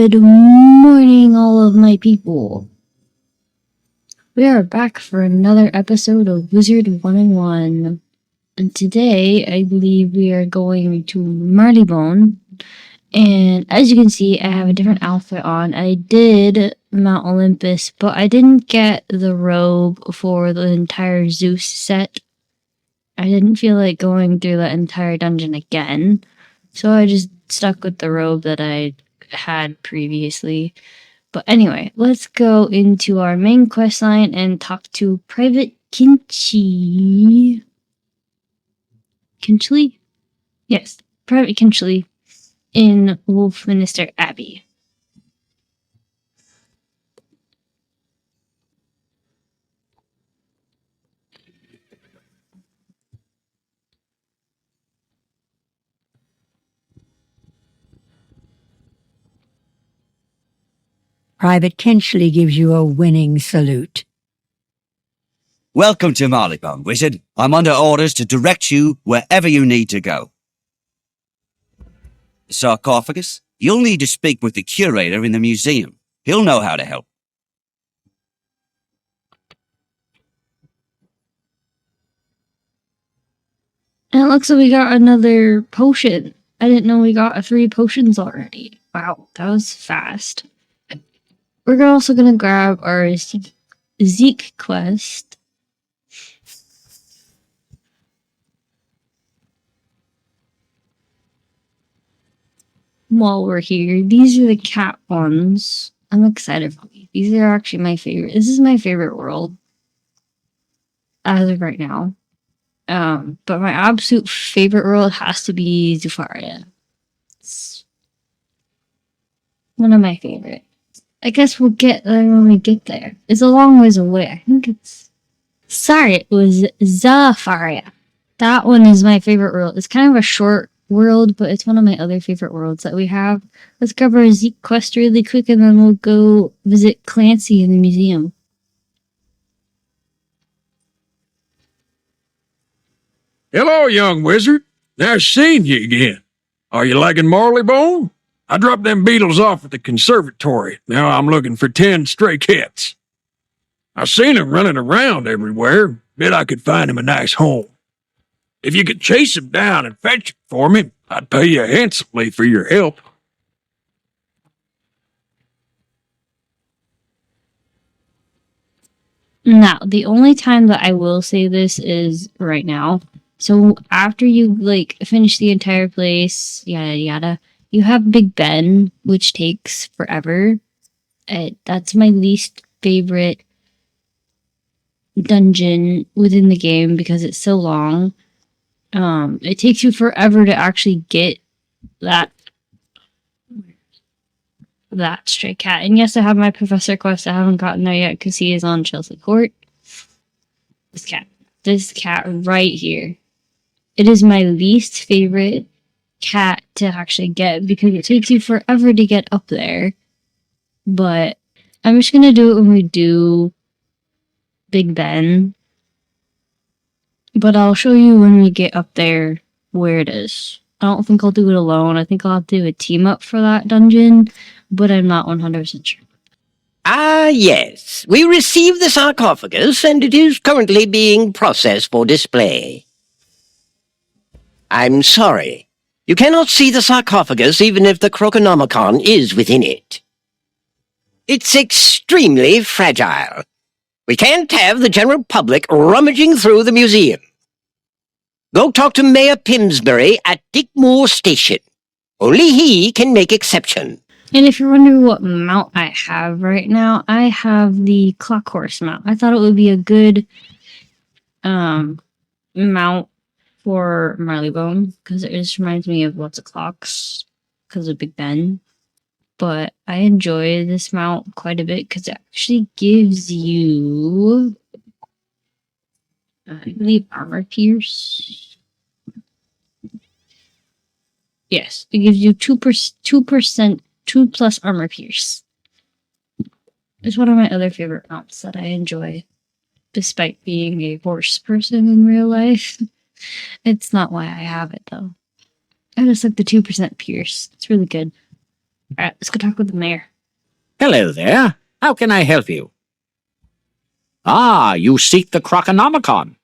Good morning, all of my people. We are back for another episode of Wizard 101. And today, I believe we are going to Marleybone. And as you can see, I have a different outfit on. I did Mount Olympus, but I didn't get the robe for the entire Zeus set. I didn't feel like going through that entire dungeon again. So I just stuck with the robe that I had previously. But anyway, let's go into our main quest line and talk to Private Kinchley. Kinchley? Yes, Private Kinchley in Wolfminster Abbey. Private Kinchley gives you a winning salute. Welcome to Marleybone, Wizard. I'm under orders to direct you wherever you need to go. Sarcophagus? You'll need to speak with the curator in the museum. He'll know how to help. And it looks like we got another potion. I didn't know we got 3 potions already. Wow, that was fast. We're also going to grab our Zeke quest. While we're here, these are the cat ones. I'm excited for these. These are actually my favorite. This is my favorite world as of right now. But my absolute favorite world has to be Zufaria. It's one of my favorite. I guess we'll get there when we get there. It's a long ways away. I think it's... Sorry, it was Zafaria. That one is my favorite world. It's kind of a short world, but it's one of my other favorite worlds that we have. Let's cover a Zeke quest really quick, and then we'll go visit Clancy in the museum. Hello, young wizard. Nice seeing you again. Are you liking Marleybone? I dropped them beetles off at the conservatory. Now I'm looking for 10 stray cats. I've seen them running around everywhere. Bet I could find them a nice home. If you could chase them down and fetch them for me, I'd pay you handsomely for your help. Now, the only time that I will say this is right now. So after you, finish the entire place, yada yada, you have Big Ben, which takes forever. That's my least favorite dungeon within the game because it's so long. It takes you forever to actually get that stray cat. And yes, I have my professor quest. I haven't gotten there yet because he is on Chelsea Court. This cat right here. It is my least favorite cat to actually get because it takes you forever to get up there. But I'm just gonna do it when we do Big Ben. But I'll show you when we get up there where it is. I don't think I'll do it alone. I think I'll have to do a team up for that dungeon, but I'm not 100% sure. Ah, yes. We received the sarcophagus, and it is currently being processed for display. I'm sorry. You cannot see the sarcophagus even if the Croconomicon is within it. It's extremely fragile. We can't have the general public rummaging through the museum. Go talk to Mayor Pimsbury at Digmoor Station. Only he can make exception. And if you're wondering what mount I have right now, I have the Clock Horse mount. I thought it would be a good mount for Marleybone because it just reminds me of lots of clocks because of Big Ben. But I enjoy this mount quite a bit because it actually gives you, I believe, armor pierce. Yes, it gives you 2% 2+ armor pierce. It's one of my other favorite mounts that I enjoy, despite being a horse person in real life. It's not why I have it though. I just like the 2% pierce. It's really good. Alright, let's go talk with the mayor. Hello there. How can I help you? Ah, you seek the Croconomicon.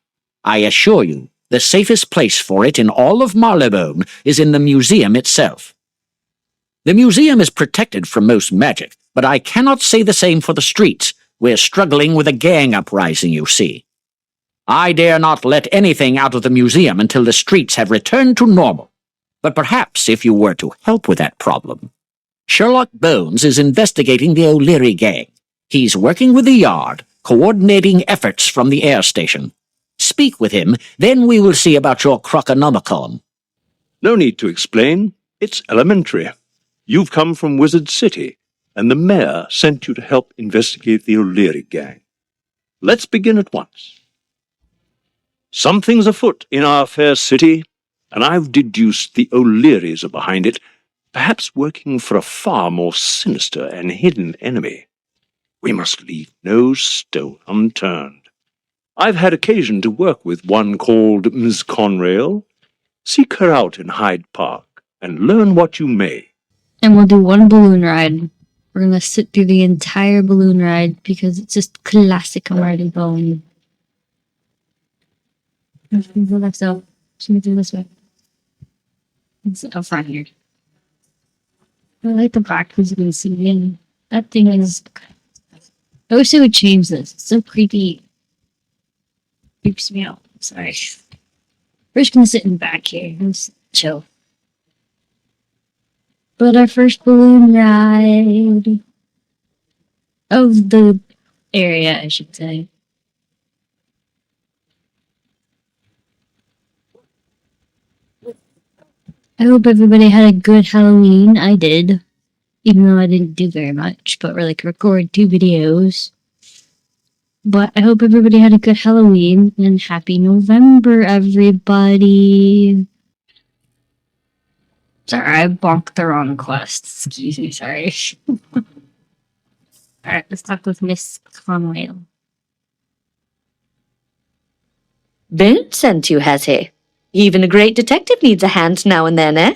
I assure you, the safest place for it in all of Marleybone is in the museum itself. The museum is protected from most magic, but I cannot say the same for the streets. We're struggling with a gang uprising, you see. I dare not let anything out of the museum until the streets have returned to normal. But perhaps if you were to help with that problem. Sherlock Bones is investigating the O'Leary gang. He's working with the Yard, coordinating efforts from the air station. Speak with him, then we will see about your Croconomicon. No need to explain. It's elementary. You've come from Wizard City, and the mayor sent you to help investigate the O'Leary gang. Let's begin at once. Something's afoot in our fair city, and I've deduced the O'Learys are behind it, perhaps working for a far more sinister and hidden enemy. We must leave no stone unturned. I've had occasion to work with one called Miss Conrail. Seek her out in Hyde Park, and learn what you may. And we'll do one balloon ride. We're gonna sit through the entire balloon ride because it's just classic Marleybone. Let's go left, so should we do this way? It's up front here. I like the back because you can see in. That thing is. I wish they would change this. It's so creepy. Creeps me out. Sorry. We're just gonna sit in the back here and just chill. But our first balloon ride of the area, I should say. I hope everybody had a good Halloween. I did. Even though I didn't do very much, but record 2 videos. But I hope everybody had a good Halloween, and happy November, everybody. Sorry, I bonked the wrong quest. Excuse me, sorry. Alright, let's talk with Miss Conwell. Boone sent you, has he? Even a great detective needs a hand now and then, eh?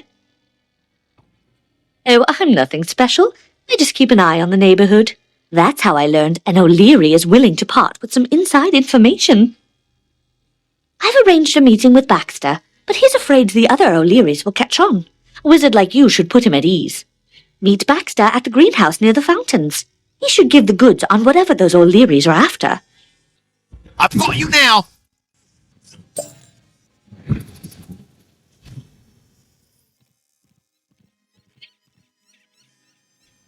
Oh, I'm nothing special. I just keep an eye on the neighborhood. That's how I learned an O'Leary is willing to part with some inside information. I've arranged a meeting with Baxter, but he's afraid the other O'Learys will catch on. A wizard like you should put him at ease. Meet Baxter at the greenhouse near the fountains. He should give the goods on whatever those O'Learys are after. I've got you now!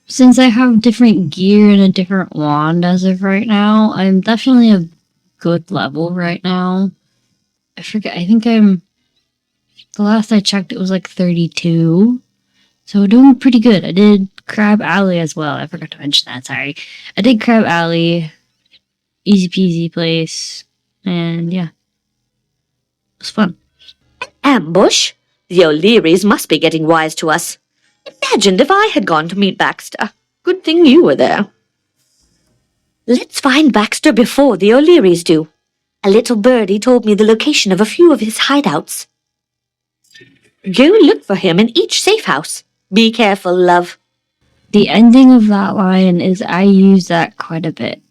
Since I have different gear and a different wand as of right now, I'm definitely a good level right now. I forget, I think the last I checked it was like 32. So we're doing pretty good. I did Crab Alley as well. I forgot to mention that, sorry. I did Crab Alley. Easy peasy place. And yeah. It was fun. Ambush? The O'Learys must be getting wise to us. Imagined if I had gone to meet Baxter. Good thing you were there. Let's find Baxter before the O'Learys do. A little birdie told me the location of a few of his hideouts. Go look for him in each safe house. Be careful, love. The ending of that line is I use that quite a bit.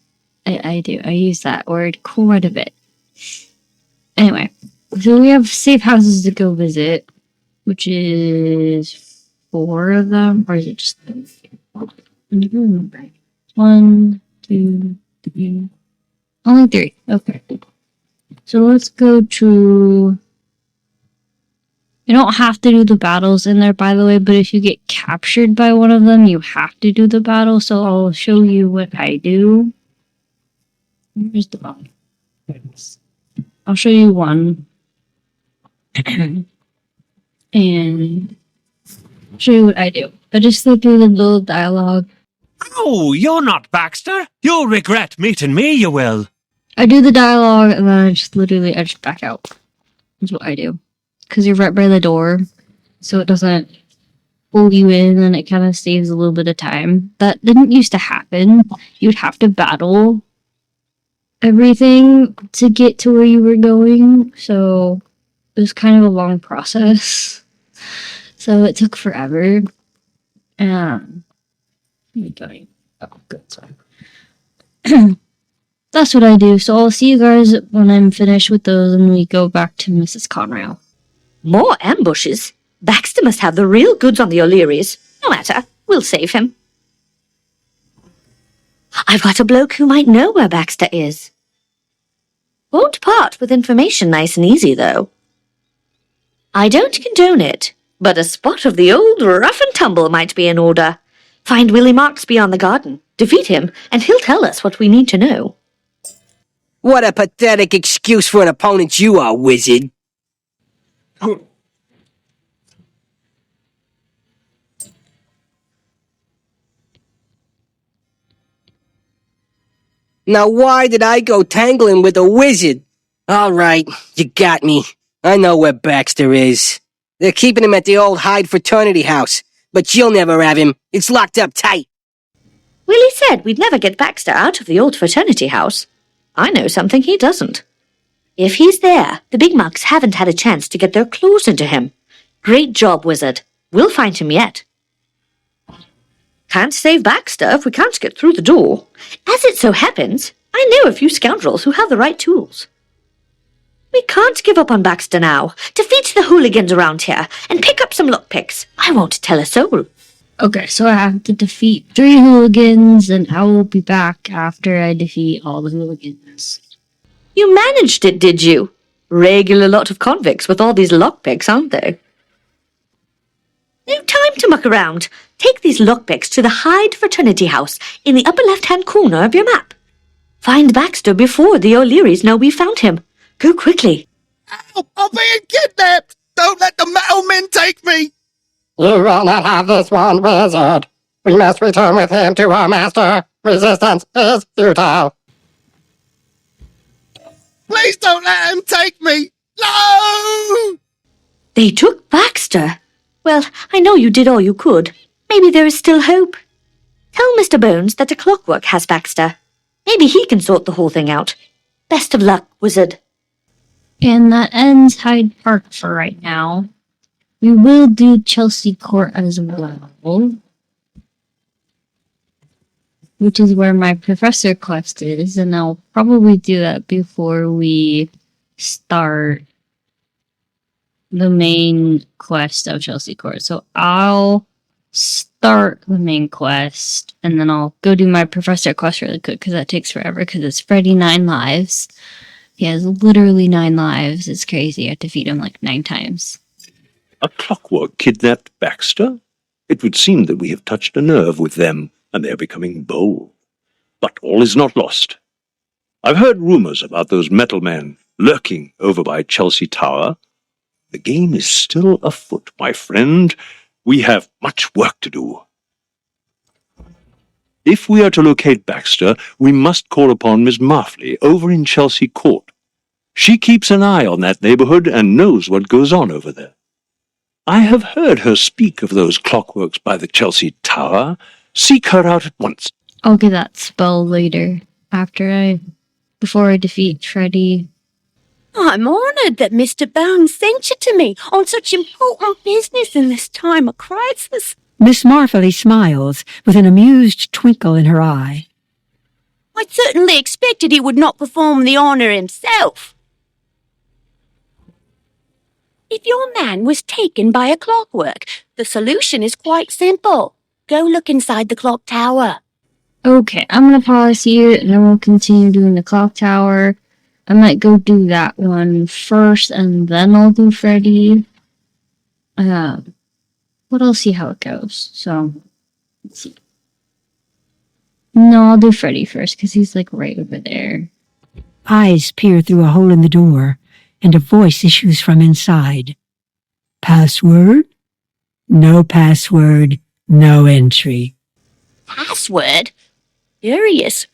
I do. I use that word quite a bit. Anyway, so we have safe houses to go visit, which is 4 of them, or is it just 3? I don't remember. 1, 2, 3. Only 3. Okay. So let's go to. You don't have to do the battles in there, by the way, but if you get captured by one of them, you have to do the battle. So I'll show you what I do. Where's the battle? I'll show you one. And show you what I do. I just go through the little dialogue. Oh, you're not Baxter. You'll regret meeting me, you will. I do the dialogue and then I just back out. That's what I do. Because you're right by the door, so it doesn't pull you in and it kind of saves a little bit of time. That didn't used to happen. You'd have to battle everything to get to where you were going, so it was kind of a long process. So it took forever. Oh, good. Sorry. That's what I do. So I'll see you guys when I'm finished with those and we go back to Mrs. Conrail. More ambushes? Baxter must have the real goods on the O'Learys. No matter, we'll save him. I've got a bloke who might know where Baxter is. Won't part with information nice and easy, though. I don't condone it, but a spot of the old rough and tumble might be in order. Find Willie Marks beyond the garden, defeat him, and he'll tell us what we need to know. What a pathetic excuse for an opponent you are, wizard. Now why did I go tangling with a wizard? All right, you got me. I know where Baxter is. They're keeping him at the old Hyde fraternity house, but you'll never have him. It's locked up tight. Willie said we'd never get Baxter out of the old fraternity house. I know something he doesn't. If he's there, the big mugs haven't had a chance to get their claws into him. Great job, wizard. We'll find him yet. Can't save Baxter if we can't get through the door. As it so happens, I know a few scoundrels who have the right tools. We can't give up on Baxter now. Defeat the hooligans around here and pick up some lockpicks. I won't tell a soul. Okay, so I have to defeat 3 hooligans, and I will be back after I defeat all the hooligans. You managed it, did you? Regular lot of convicts with all these lockpicks, aren't they? No time to muck around. Take these lockpicks to the Hyde fraternity house in the upper left-hand corner of your map. Find Baxter before the O'Learys know we found him. Go quickly. Help! I'm being kidnapped! Don't let the metal men take me! You will not have this one, wizard. We must return with him to our master. Resistance is futile. Please don't let them take me! No! They took Baxter. Well, I know you did all you could. Maybe there is still hope. Tell Mr. Bones that a clockwork has Baxter. Maybe he can sort the whole thing out. Best of luck, wizard. And that ends Hyde Park for right now. We will do Chelsea Court as well, which is where my professor quest is, and I'll probably do that before we start the main quest of Chelsea Court. So I'll start the main quest, and then I'll go do my professor quest really quick, because that takes forever, because it's Freddy 9 lives. He has literally 9 lives. It's crazy. I have to defeat him like 9 times. A clockwork kidnapped Baxter? It would seem that we have touched a nerve with them, and they are becoming bold. But all is not lost. I've heard rumors about those metal men lurking over by Chelsea Tower. The game is still afoot, my friend. We have much work to do. If we are to locate Baxter, we must call upon Miss Marfley over in Chelsea Court. She keeps an eye on that neighborhood and knows what goes on over there. I have heard her speak of those clockworks by the Chelsea Tower. Seek her out at once. I'll get that spell later, before I defeat Freddy. I'm honoured that Mr. Bones sent you to me on such important business in this time of crisis. Miss Marfley smiles with an amused twinkle in her eye. I certainly expected he would not perform the honour himself. If your man was taken by a clockwork, the solution is quite simple. Go look inside the clock tower. Okay, I'm gonna pause here, and then we'll continue doing the clock tower. I might go do that one first, and then I'll do Freddy. But I'll see how it goes. So, let's see. No, I'll do Freddy first, because he's like right over there. Eyes peer through a hole in the door, and a voice issues from inside. Password? No password, no entry. Password? Curious.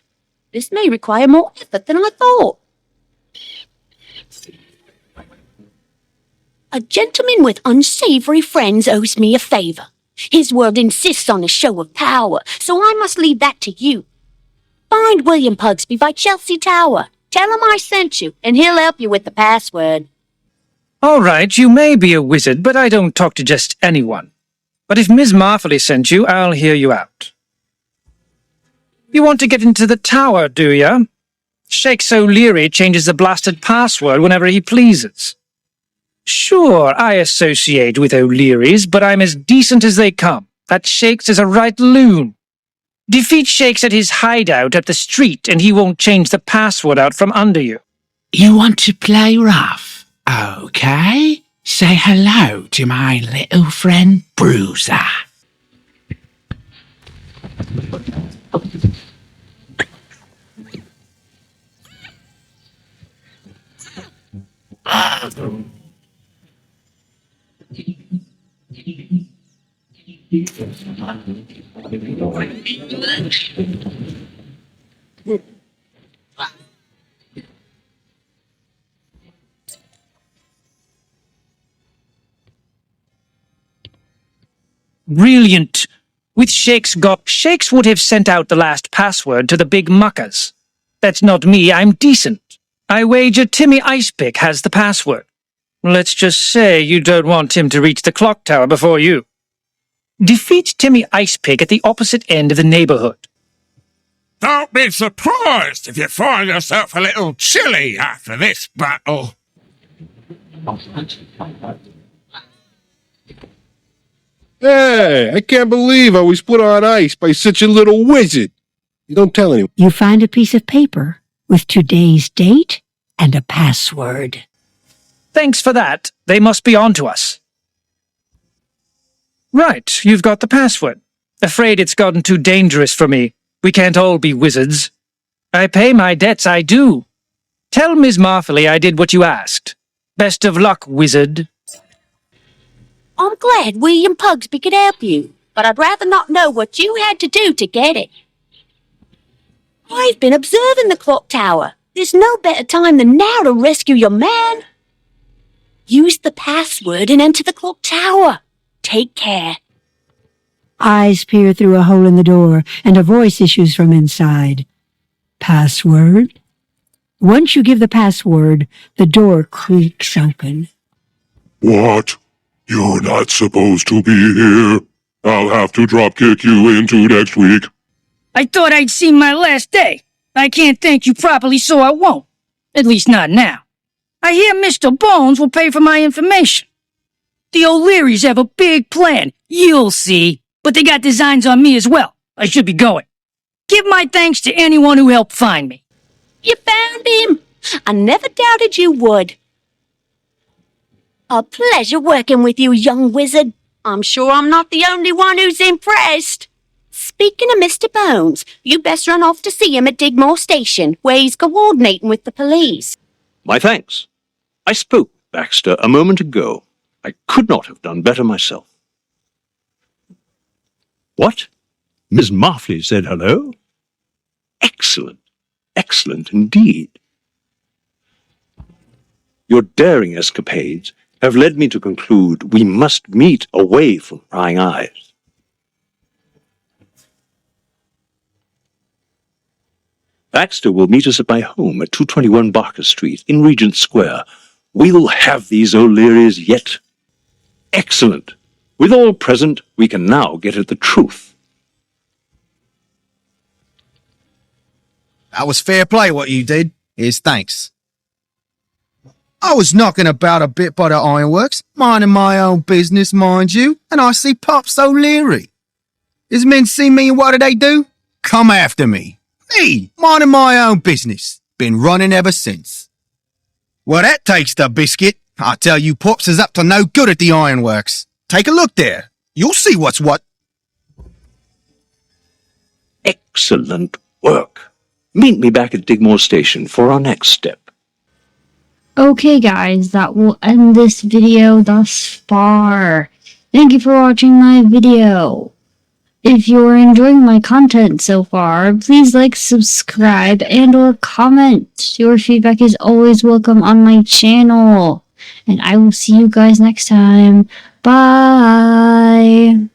This may require more effort than I thought. A gentleman with unsavory friends owes me a favour. His world insists on a show of power, so I must leave that to you. Find William Pugsby by Chelsea Tower. Tell him I sent you, and he'll help you with the password. All right, you may be a wizard, but I don't talk to just anyone. But if Miss Marley sent you, I'll hear you out. You want to get into the tower, do ya? Shakes O'Leary changes the blasted password whenever he pleases. Sure, I associate with O'Leary's, but I'm as decent as they come. That Shakes is a right loon. Defeat Shakes at his hideout up the street, and he won't change the password out from under you. You want to play rough? Okay. Say hello to my little friend Bruiser. Brilliant. With Shakes Shakes would have sent out the last password to the big muckers. That's not me, I'm decent. I wager Timmy Icepick has the password. Let's just say you don't want him to reach the clock tower before you. Defeat Timmy Icepick at the opposite end of the neighborhood. Don't be surprised if you find yourself a little chilly after this battle. Hey, I can't believe I was put on ice by such a little wizard. You don't tell anyone. You find a piece of paper with today's date and a password. Thanks for that. They must be on to us. Right, you've got the password. Afraid it's gotten too dangerous for me. We can't all be wizards. I pay my debts, I do. Tell Miss Marley I did what you asked. Best of luck, wizard. I'm glad William Pugsby could help you, but I'd rather not know what you had to do to get it. I've been observing the clock tower. There's no better time than now to rescue your man. Use the password and enter the clock tower. Take care. Eyes peer through a hole in the door, and a voice issues from inside. Password? Once you give the password, the door creaks open. What? You're not supposed to be here. I'll have to drop-kick you into next week. I thought I'd seen my last day. I can't thank you properly, so I won't. At least not now. I hear Mr. Bones will pay for my information. The O'Learys have a big plan. You'll see. But they got designs on me as well. I should be going. Give my thanks to anyone who helped find me. You found him. I never doubted you would. A pleasure working with you, young wizard. I'm sure I'm not the only one who's impressed. Speaking of Mr. Bones, you best run off to see him at Digmoor Station, where he's coordinating with the police. My thanks. I spoke with Baxter a moment ago. I could not have done better myself. What? Miss Marley said hello? Excellent. Excellent indeed. Your daring escapades have led me to conclude we must meet away from prying eyes. Baxter will meet us at my home at 221 Barker Street in Regent Square. We'll have these O'Learys yet. Excellent. With all present, we can now get at the truth. That was fair play what you did. Here's thanks. I was knocking about a bit by the ironworks, minding my own business, mind you, and I see Pops O'Leary. His men see me and what do? Come after me. Me, minding my own business. Been running ever since. Well, that takes the biscuit. I tell you, Pops is up to no good at the ironworks. Take a look there. You'll see what's what. Excellent work. Meet me back at Digmoor Station for our next step. Okay guys, that will end this video thus far. Thank you for watching my video. If you're enjoying my content so far, please like, subscribe, and or comment. Your feedback is always welcome on my channel. And I will see you guys next time. Bye!